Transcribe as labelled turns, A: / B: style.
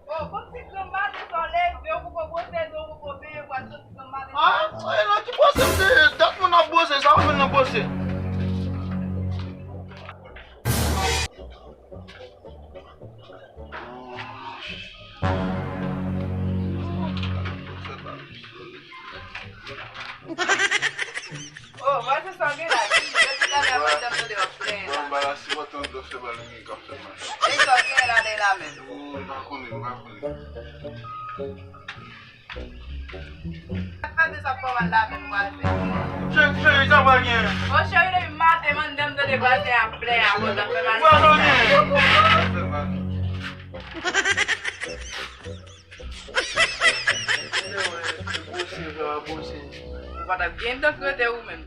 A: Oh, você camada só leve, eu vou você do vou ver quando camada.
B: Ah, ela que você dá na bolsa, sabe na bolsa.
A: Oh, você só vira aqui, você tá levando meu Deus,
B: Vamos lá, se botar doce balinha café mais.
A: ele só vira de lá mesmo.
B: Não comigo.
A: Faz essa porra lá mesmo, quase.
B: Cheio já vai ganhar.
A: Oxe, eu irei matar, mandando de quase a play, a coisa foi mais. Pada game dah ke dia umum.